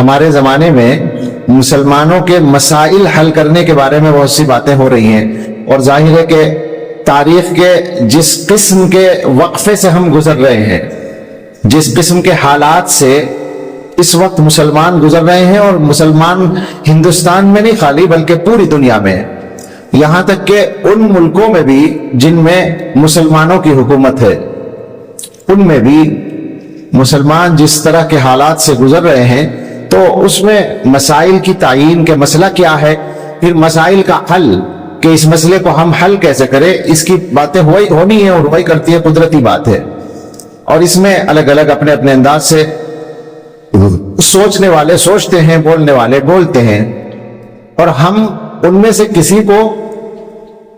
ہمارے زمانے میں مسلمانوں کے مسائل حل کرنے کے بارے میں بہت سی باتیں ہو رہی ہیں، اور ظاہر ہے کہ تاریخ کے جس قسم کے وقفے سے ہم گزر رہے ہیں، جس قسم کے حالات سے اس وقت مسلمان گزر رہے ہیں، اور مسلمان ہندوستان میں نہیں خالی بلکہ پوری دنیا میں، یہاں تک کہ ان ملکوں میں بھی جن میں مسلمانوں کی حکومت ہے، ان میں بھی مسلمان جس طرح کے حالات سے گزر رہے ہیں، تو اس میں مسائل کی تعیین کے مسئلہ کیا ہے، پھر مسائل کا حل کہ اس مسئلے کو ہم حل کیسے کریں، اس کی باتیں ہونی ہیں اور ہوئی کرتی ہے، قدرتی بات ہے۔ اور اس میں الگ الگ اپنے اپنے انداز سے سوچنے والے سوچتے ہیں، بولنے والے بولتے ہیں، اور ہم ان میں سے کسی کو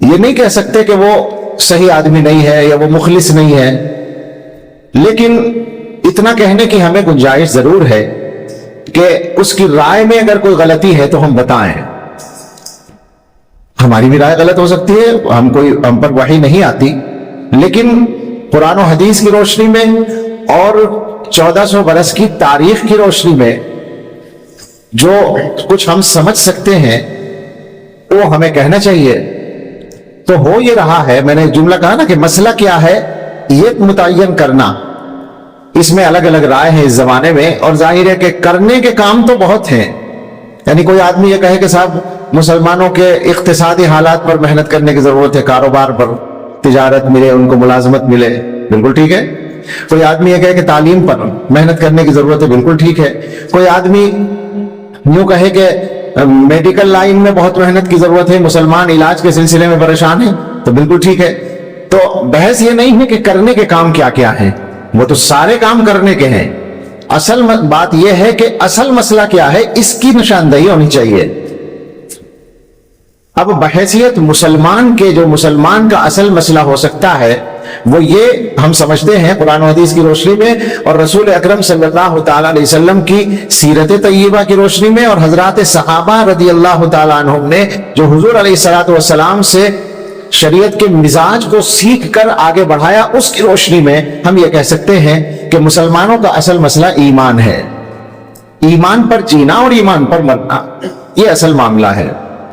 یہ نہیں کہہ سکتے کہ وہ صحیح آدمی نہیں ہے یا وہ مخلص نہیں ہے، لیکن اتنا کہنے کی ہمیں گنجائش ضرور ہے کہ اس کی رائے میں اگر کوئی غلطی ہے تو ہم بتائیں۔ ہماری بھی رائے غلط ہو سکتی ہے، ہم پر وحی نہیں آتی، لیکن قرآن و حدیث کی روشنی میں اور 1400 برس کی تاریخ کی روشنی میں جو کچھ ہم سمجھ سکتے ہیں وہ ہمیں کہنا چاہیے۔ تو ہو یہ رہا ہے، میں نے جملہ کہا نا کہ مسئلہ کیا ہے یہ متعین کرنا، اس میں الگ الگ رائے ہیں اس زمانے میں، اور ظاہر ہے کہ کرنے کے کام تو بہت ہیں۔ یعنی کوئی آدمی یہ کہے کہ صاحب مسلمانوں کے اقتصادی حالات پر محنت کرنے کی ضرورت ہے، کاروبار پر، تجارت ملے، ان کو ملازمت ملے، بالکل ٹھیک ہے۔ کوئی آدمی یہ کہے کہ تعلیم پر محنت کرنے کی ضرورت ہے، بالکل ٹھیک ہے۔ کوئی آدمی یوں کہے کہ میڈیکل لائن میں بہت محنت کی ضرورت ہے، مسلمان علاج کے سلسلے میں پریشان ہیں، تو بالکل ٹھیک ہے۔ تو بحث یہ نہیں ہے کہ کرنے کے کام کیا کیا ہیں، وہ تو سارے کام کرنے کے ہیں، اصل بات یہ ہے کہ اصل مسئلہ کیا ہے، اس کی نشاندہی ہونی چاہیے۔ اب بحیثیت مسلمان کے جو مسلمان کا اصل مسئلہ ہو سکتا ہے وہ یہ ہم سمجھتے ہیں قرآن و حدیث کی روشنی میں، اور رسول اکرم صلی اللہ تعالی علیہ وسلم کی سیرت طیبہ کی روشنی میں، اور حضرات صحابہ رضی اللہ تعالیٰ عنہم نے جو حضور علیہ الصلوۃ والسلام سے شریعت کے مزاج کو سیکھ کر آگے بڑھایا، اس کی روشنی میں ہم یہ کہہ سکتے ہیں کہ مسلمانوں کا اصل مسئلہ ایمان ہے، ایمان پر جینا اور ایمان پر مرنا، یہ اصل معاملہ ہے۔